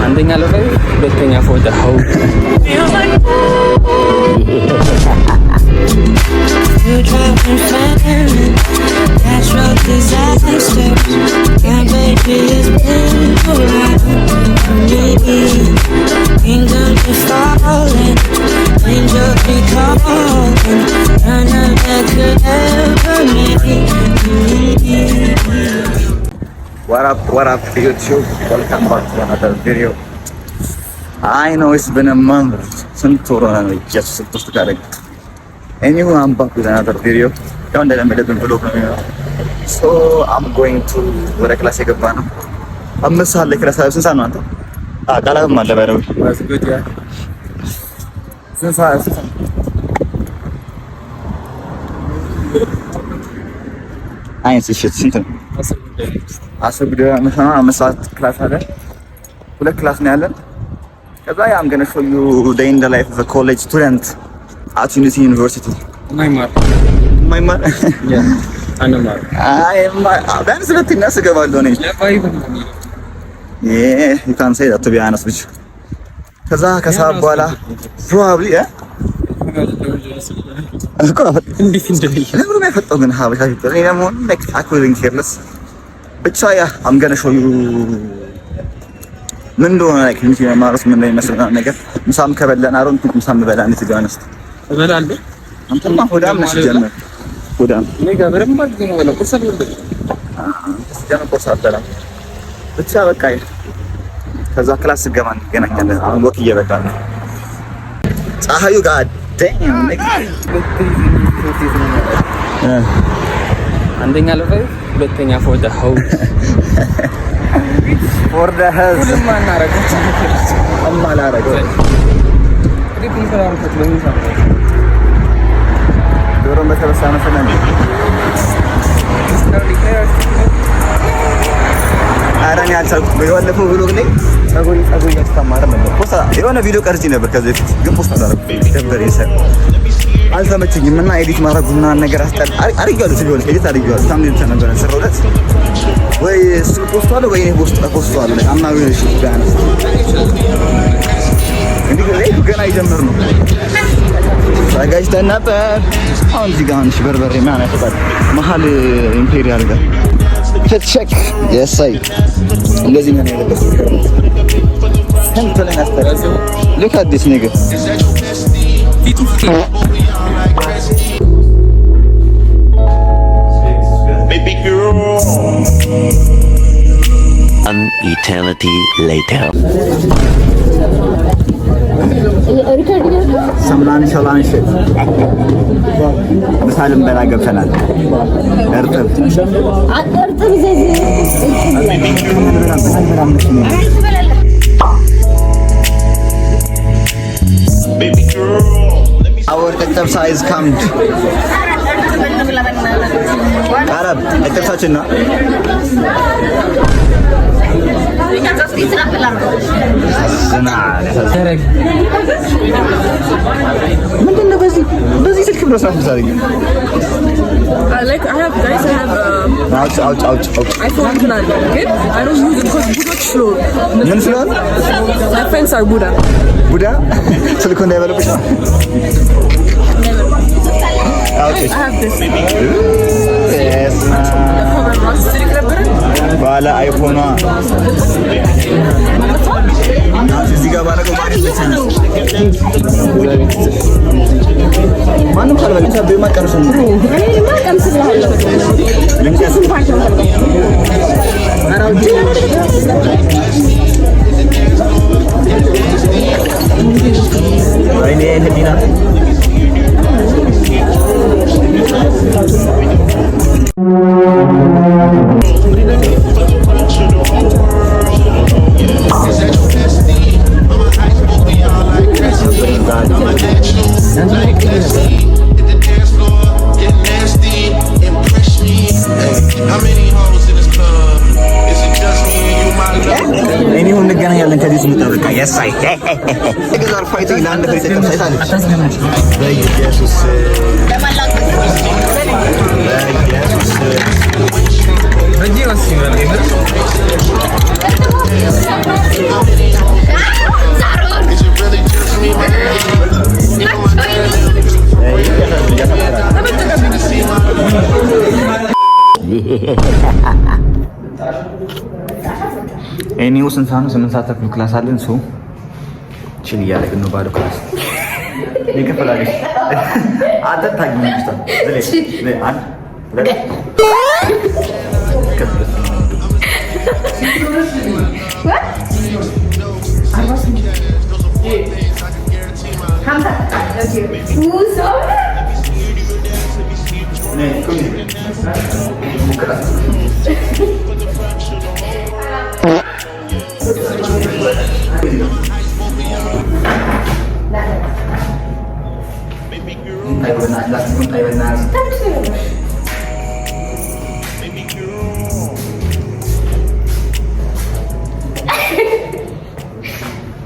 አንደኛ ለፈይ ሁለተኛ ፎቶ ሀው What up YouTube? Welcome back to another video. I know it's been a month since I just supposed to get it. Anyway, I'm back with another video. So I'm going to where class ke bana. Ab main saal le class sin saan anta. Kala mal le baro. Was good ya. Sin saan. Ayin si shit sin. አስር ቪዲዮ መስራት ክላስ አለ። ሁለት ክላስ ነው ያለን። ከዛ I'm going to show you the in the life of a college student at Unity University. ማይማር ያ አንማር ዳንስ ለትና ስገባለሁ ነኝ you can say that to be honest with you. ከዛ ከሰዓት በኋላ probably እንዴት እንደዚህ ለምን አይፈጠው ግን ሀበሻ ይፈጠው እኔ ደግሞ next according careless ብቻ ያ I'm going to show you ምን እንደሆነ like እንጂ ማርስ ምን ላይ መስልና ነገር ምሳም ከበላን አሮን ምሳም በላን እዚህ ጋር ነስተ እበላለሁ አንተማ ሆዳም ነሽ ጀመር ሆዳም እኔ ጋር በረም ማለት ነው ወላ ቁርስ አልበላም ጀመር ቁርስ አልበላም ብቻ በቃ ከዛ ክላስ ገባ እንገናኛለን አሁን ወክ እየበቃን ፀሐዩ ጋር damn አንደኛ ለፈይ ሁለተኛ ፎቶ ሀው for the hell ማን አረጋች አማላ አረጋች ሪፕል ፈራርኩት ለምን ሳለ ዶሮ መሰበሳ መሰለኝ አረኛ አልቻልኩት በየወለፈው ብሎግ ላይ ጸጉሪ ያስተማረ ነበር ፖስታ የሆነ ቪዲዮ ቀርጬ ነበር ከዚህ በፊት ግን ፖስታ አላደረኩም ደብረ ይሰር አልተመቸኝም እና ኤዲት ማድረጉና ነገር አስጠል አሪጋሉ ሲሆን ኤዲት አሪጋሉ ታምኔል ተነገረ ሰራውለት ወይ እሱ ፖስት አለ ወይ እኔ ፖስት አለ አምናው እሺ ጋር እንዴ ገና ይጀምር ነው ታጋጅተን ነበር አሁን እዚህ ጋር አንቺ በርበሬ ማን ያፈጣል መሀል ኢምፔሪያል ጋር ቼክ የሳይ እንደዚህ ነው ያለበት እንትን አስተላልፍ look at this nigga baby girl an eternity later ሰምናን ሻላን ሸ ምሳልን በላ ገብተናል እርጥብ baby girl our exercise comes Arab exercise na ምንድነው በዚህ ስልክ ብሎ ሳፍ ዛሬ like I have ouch iPhone plan ግን I don't use it because ብዙዎች slow ምን ስለሆነ my friends are Buddha ስልኩ እንዳይበለብሽ ነው I have this yes ባለ አይፎኗ እዚህ ጋር ባረገው ማንም ካልበለ ታበይ ማቀርሱ ነው እኔ ማቀም ስለሆነ ለንቀስ አራውጂ አይኔ ህዲና በጂኦስ ኤኒው ስንት ሰዓት ነው? 8 ሰዓት ተኩል ክላስ አለን። ሶ ቺል እያደረግን ነው። ባዶ ክላስ ይከፈላልሽ አጠጣኝ ነው ዝለ አንድ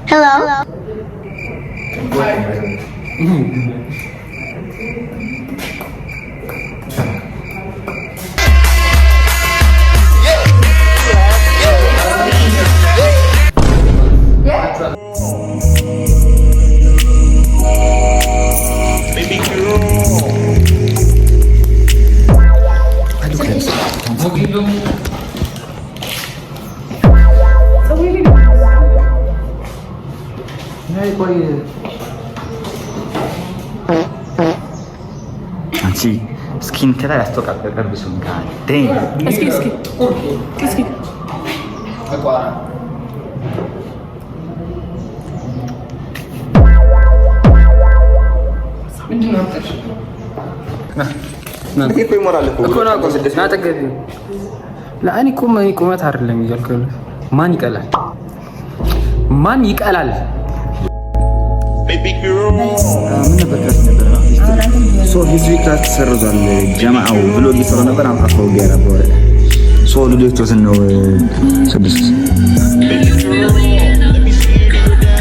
Hello. አንቺ ስኪን ከላይ ያስተውቃቀር ቢሱን ጋር ደኝ እስኪ ለአኒ ቁመት አይደለም እያልኩ ማን ይቀላል? ማን ይቀላል? ሶ ሂዝ ዊክ ክላስ ተሰርዟል። ጀማዓው ብሎ እየሰራ ነበር። አምጣው ጋር ነበር። ሶ ልጆቹ ነው 6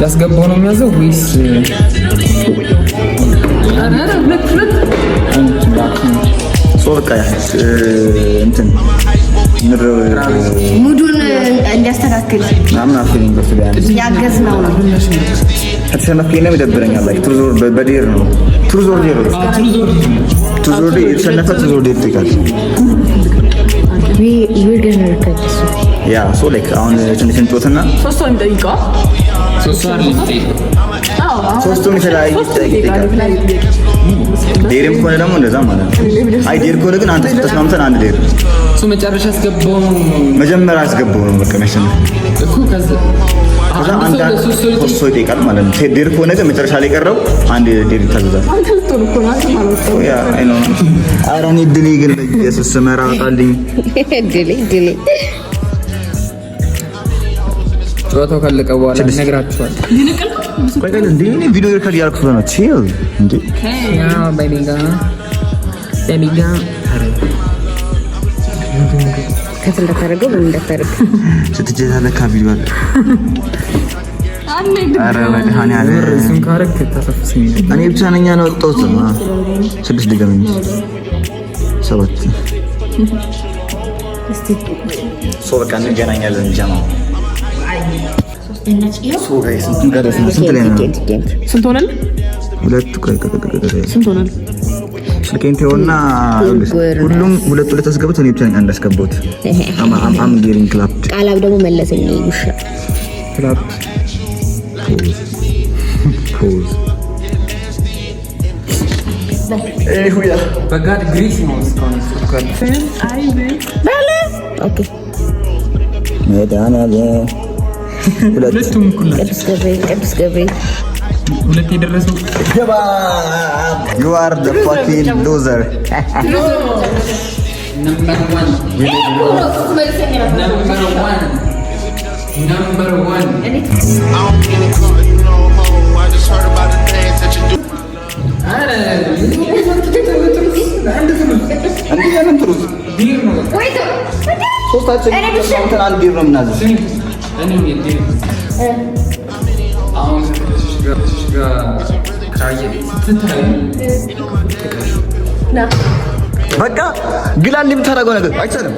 ላስገባው ነው የሚያዘው ወይስ ሶ በቃ እንትን ሙዱን እንዲያስተካክል ምናምን አፍሪን በፍዳን ያገዝነው ነው። ተሸነፈኝ ነው ይደብረኛል። ላይ ትሩዞር በዴር ነው ትሩዞር ዴር የተሸነፈ ትሩዞር ዴር ትይቃል። we're gonna record this. ያ ሶ ላይክ አሁን ትንሽ እንጦትና ሶስቱን የሚጠይቀው ሶስቱም የተለያየ ይጠይቃል። ዴርም ከሆነ ደግሞ እንደዛ ማለት ነው። አይ ዴር ከሆነ ግን አንተ ተስማምተን አንድ ዴር እሱ መጨረሻ አስገባው ነው መጀመሪያ አስገባው ነው በቃ መሸነፍ እኮ ከዛ አንድ ሶስት ሰው ይጠይቃል ማለት ነው። ዴር ከሆነ ግን መጨረሻ ላይ ቀረው አንድ ዴር ይታዘዛል። አንተ ልትሆን እኮ ነው ማለት ነው። ያ አይ ነው አራኒ ድሊ ግን በኢየሱስ ሰመራ አጣልኝ ድሊ ጨዋታው ካለቀ በኋላ ነግራችኋል። ቆይ ግን እንዴ ቪዲዮ ሪከርድ ያልኩት ነው ቺል እንዴ ያ ቤቢጋ ከፍል ተደረገው ምን እንደተደረገ ስትጀታለካ ቪዲዮ አለ አረ ወዲሃኒ አለ እሱን ካረክ ተፈፍስኝ እኔ ብቻ ነኝ ነው ወጣሁት 6 ድገም እንጂ 7 ሶ በቃ እንገናኛለን ጀማው ሶ ጋይስ ስንት ላይ ነው ስንት ሆነን ሁለት ቆይ ስንት ሆነን ስልኬን ተውና ሁሉም ሁለት አስገቡት። እኔ ብቻ ነኝ አንድ አስገቡት። አም ጌሪንግ ክላፕ ቃላብ ደግሞ መለሰኝ ውሻ ክላፕ ፖዝ ሁያ በጋድ ግሪስ ነው እስካሁን ሱካር አይ ባለ ኦኬ ሜዳና ሁለቱም ኩላ ቅዱስ ገብርኤል ሁለት የደረሰው ገባ you are the fucking loser number 1 I don't get it caught, you know, ho. I just heard about the things that you do. እንዴ ያንን ትሩዝ ዲር ነው ሶስታችን ተስማምተን አንድ ዲር ነው የምናዘው። እኔ ዲር አሁን ጋር ካየ ስትታይ በቃ ግላን የምታደርገው ነገር አይቻልም።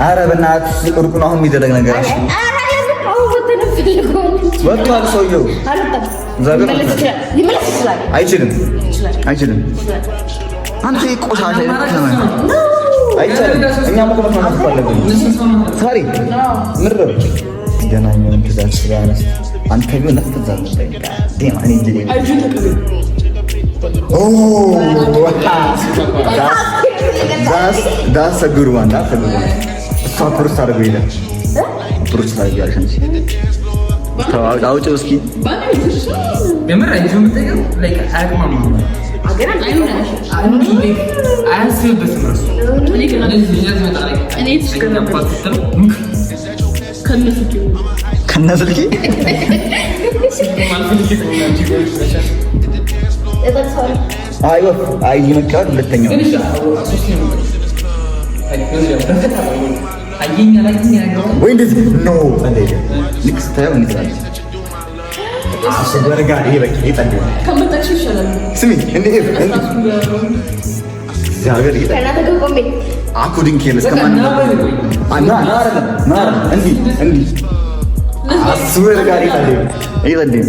ኧረ በእናትህ ቁርቁ ነው አሁን የሚደረግ ነገር። እሺ ወጥቷል ሰውዬው። አይችልም። አንተ ቆሻሻ አይቻልም። እኛ መቆመት ማለት አለብን። ሳሪ ምድር ገናኛውን ትእዛዝ ስለያነስ አንተ ቢሆን ነፍትዛዝ ነበር። ዴማ እኔ እንጂ ዳስ ጉርዋን እሷ ፕሩስ አድርገው ይላል። ፕሩስ ታደርጊያለሽ አንቺ አውጪው እስኪ የምር አይዞህ የምትጠይቀው ላይክ አያቅማማ ከነስልኪ አይ መጫወት ሁለተኛው ወይ እንደዚህ ነው። ልክ ስታየው እንጥራለን አሰበረጋ ይሄ በቃ ይጣልኝ ከመጣች ይሻላል። ስሚ እንዴ ዛሬ ይጣል አኩድን ከለስ ከማን አና እንዲ አሰበረጋ ይጣልኝ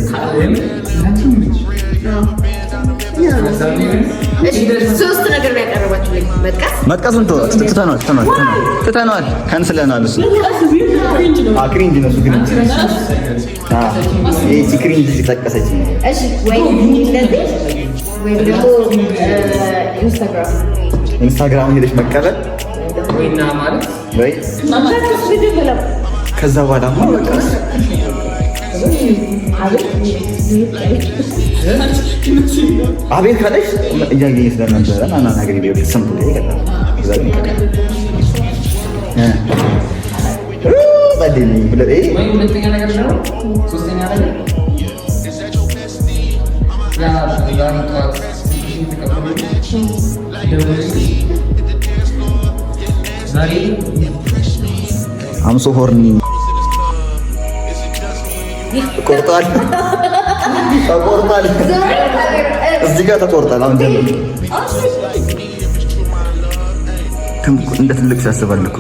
ሶስት ነገር ነው ያቀረባችሁልኝ። መጥቀሱን ትተናል ካንስለናል። እሱ ክሪንጅ ነው። ግን እሺ ክሪንጅ ተጠቀሰች። እሺ ወይ እንደዚህ ወይ ደግሞ ኢንስታግራም ሄደሽ መቀበል ወይና ማለት ወይ ከዛ በኋላ በቃ አቤት ካለሽ እያየኝ ስለነበረ ናና ነገር ይበል ሰምቶ ይገጣል። ዛሬ ባዲኒ ብለህ ወይ ሁለተኛ ነገር ነው። ሶስተኛ ነገር ያ ያንቷት ዛሬ አምሶ ሆርኒ ቆርጣል እዚህ ጋር ተቆርጣል። አሁን ጀምሮ እንደ ትልቅ ሲያስባል እኮ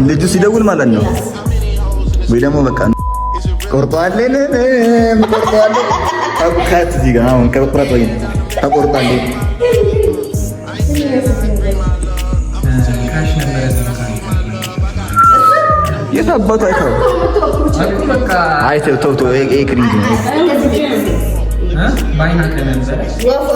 ልጁ ሲደውል ማለት ነው። ወይ ደግሞ በቃ ቆርጧል ከት እዚህ ጋር አሁን ከቁረጥ ወይ ተቆርጣል። የታባቱ አይተው አይተው ተው ክሪንጅ ነው። ባይና ከነዘ ወፎ